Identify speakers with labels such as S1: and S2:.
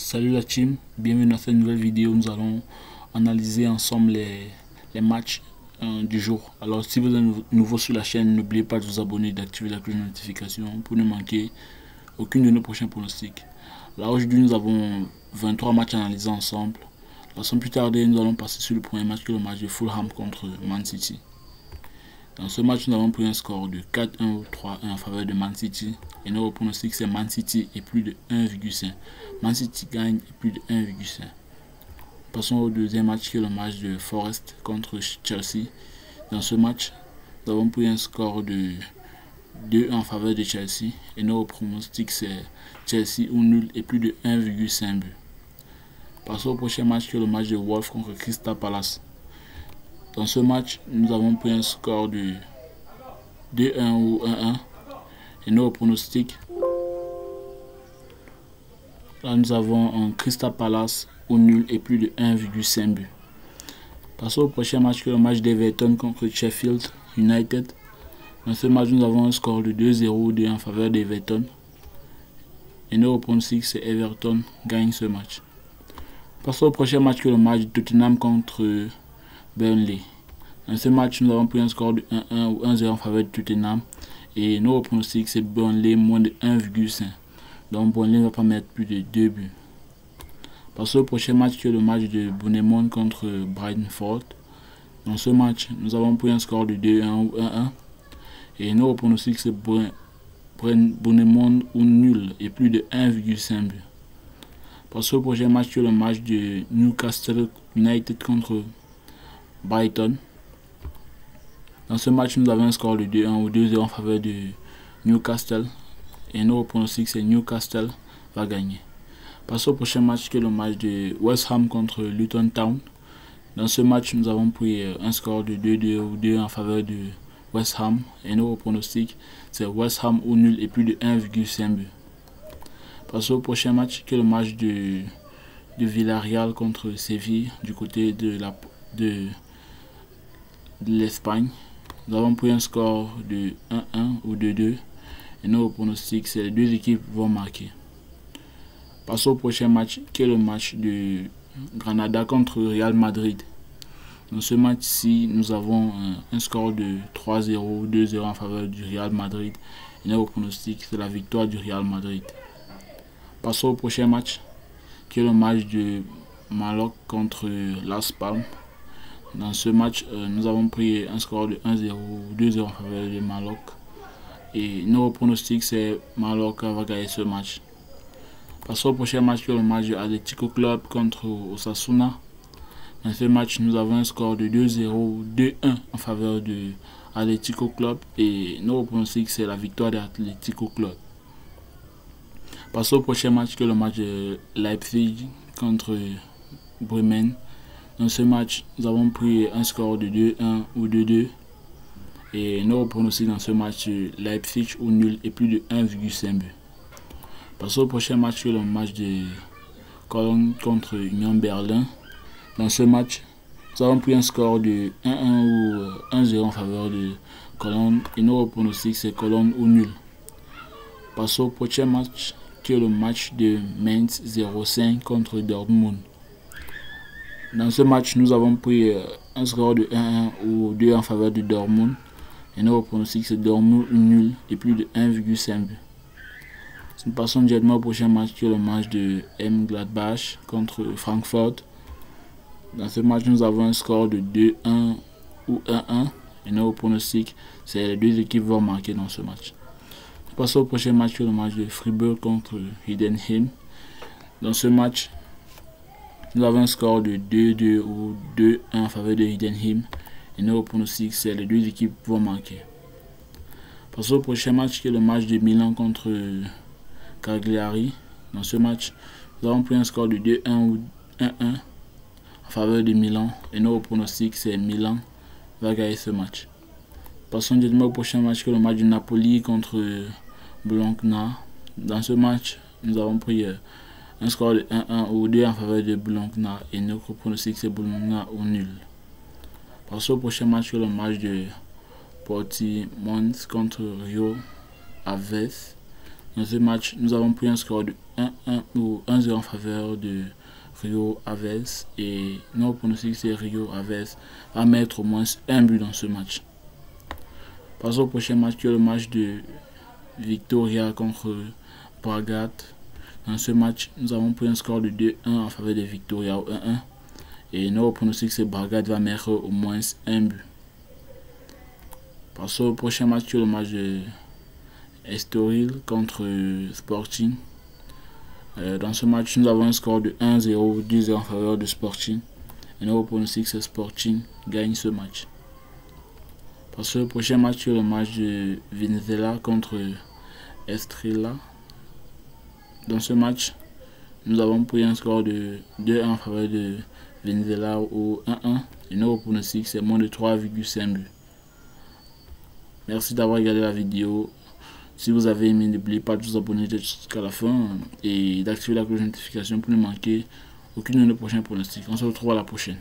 S1: Salut la team, bienvenue dans cette nouvelle vidéo. Nous allons analyser ensemble les matchs du jour. Alors si vous êtes nouveau sur la chaîne, n'oubliez pas de vous abonner et d'activer la cloche de notification pour ne manquer aucune de nos prochains pronostics. Là aujourd'hui nous avons 23 matchs analysés ensemble. Alors sans plus tarder, nous allons passer sur le premier match qui est le match de Fulham contre Man City. Dans ce match, nous avons pris un score de 4-1 ou 3-1 en faveur de Man City. Et notre pronostic, c'est Man City et plus de 1,5. Man City gagne et plus de 1,5. Passons au deuxième match qui est le match de Forest contre Chelsea. Dans ce match, nous avons pris un score de 2-1 en faveur de Chelsea. Et notre pronostic, c'est Chelsea ou nul et plus de 1,5 but. Passons au prochain match qui est le match de Wolves contre Crystal Palace. Dans ce match, nous avons pris un score de 2-1 ou 1-1. Et nos pronostics, là nous avons un Crystal Palace au nul et plus de 1,5 but. Passons au prochain match qui est le match d'Everton contre Sheffield United. Dans ce match, nous avons un score de 2-0 ou 2 en faveur d'Everton. Et nos pronostics, c'est Everton gagne ce match. Passons au prochain match qui est le match de Tottenham contre Burnley. Dans ce match, nous avons pris un score de 1-1 ou 1-0 en faveur de Tottenham. Et nos pronostics, c'est Burnley moins de 1,5. Donc Burnley ne va pas mettre plus de 2 buts. Passons au prochain match qui est le match de Bournemouth contre Brentford. Dans ce match, nous avons pris un score de 2-1 ou 1-1. Et nos pronostics, c'est Bournemouth ou nul et plus de 1,5 buts. Passons au prochain match qui est le match de Newcastle United contre Brighton. Dans ce match, nous avons un score de 2-1 ou 2-0 en faveur de Newcastle. Et nos pronostics, c'est Newcastle va gagner. Passons au prochain match qui est le match de West Ham contre Luton Town. Dans ce match, nous avons pris un score de 2-2 ou 2-1 en faveur de West Ham. Et nos pronostics, c'est West Ham ou nul et plus de 1,5 but. Passons au prochain match qui est le match de Villarreal contre Séville du côté de l'Espagne. Nous avons pris un score de 1-1 ou 2-2 et nos pronostics, c'est les deux équipes vont marquer. Passons au prochain match qui est le match de Granada contre Real Madrid. Dans ce match-ci, nous avons un score de 3-0 ou 2-0 en faveur du Real Madrid et nos pronostics, c'est la victoire du Real Madrid. Passons au prochain match qui est le match de Mallorca contre Las Palmas. Dans ce match, nous avons pris un score de 1-0 ou 2-0 en faveur de Mallorca. Et nos pronostics, c'est Mallorca va gagner ce match. Passons au prochain match qui est le match de Atletico Club contre Osasuna. Dans ce match, nous avons un score de 2-0 ou 2-1 en faveur de Atletico Club. Et nos pronostics, c'est la victoire de Atletico Club. Passons au prochain match qui est le match de Leipzig contre Bremen. Dans ce match, nous avons pris un score de 2-1 ou 2-2. Et nos pronostics dans ce match, Leipzig ou nul et plus de 1,5 but. Passons au prochain match qui est le match de Cologne contre Union Berlin. Dans ce match, nous avons pris un score de 1-1 ou 1-0 en faveur de Cologne. Et nos pronostics, c'est Cologne ou nul. Passons au prochain match qui est le match de Mainz 05 contre Dortmund. Dans ce match, nous avons pris un score de 1-1 ou 2 en faveur de Dortmund. Et nos pronostics, c'est Dortmund nul et plus de 1,5 but. Nous passons directement au prochain match qui est le match de M. Gladbach contre Francfort. Dans ce match, nous avons un score de 2-1 ou 1-1. Et nos pronostics, c'est les deux équipes vont marquer dans ce match. Nous passons au prochain match qui est le match de Fribourg contre Heidenheim. Dans ce match, nous avons un score de 2-2 ou 2-1 en faveur de Heidenheim. Et nos pronostics, c'est les deux équipes vont marquer. Passons au prochain match qui est le match de Milan contre Cagliari. Dans ce match, nous avons pris un score de 2-1 ou 1-1 en faveur de Milan. Et nos pronostics, c'est Milan va gagner ce match. Passons directement au prochain match qui est le match de Napoli contre Bologna. Dans ce match, nous avons pris un score de 1-1 ou 2 en faveur de Bologna et notre pronostic c'est Bologna ou nul. Passons au prochain match qui est le match de Portimonense contre Rio Aves. Dans ce match, nous avons pris un score de 1-1 ou 1-0 en faveur de Rio Aves. Et notre pronostic, c'est Rio Aves va mettre au moins un but dans ce match. Passons au prochain match, qui est le match de Victoria contre Bragat. Dans ce match, nous avons pris un score de 2-1 en faveur de Victoria au 1-1. Et notre pronostic, c'est Bragat va mettre au moins un but. Passons au prochain match, qui est le match de Estoril contre Sporting. Dans ce match, nous avons un score de 1-0, 2-0 en faveur de Sporting. Et notre pronostic, c'est Sporting gagne ce match. Passons au prochain match, qui est le match de Venezuela contre Estrella. Dans ce match, nous avons pris un score de 2-1 en faveur de Venezuela au 1-1. Et notre pronostic, c'est moins de 3,5 buts. Merci d'avoir regardé la vidéo. Si vous avez aimé, n'oubliez pas de vous abonner jusqu'à la fin et d'activer la cloche de notification pour ne manquer aucune de nos prochains pronostics. On se retrouve à la prochaine.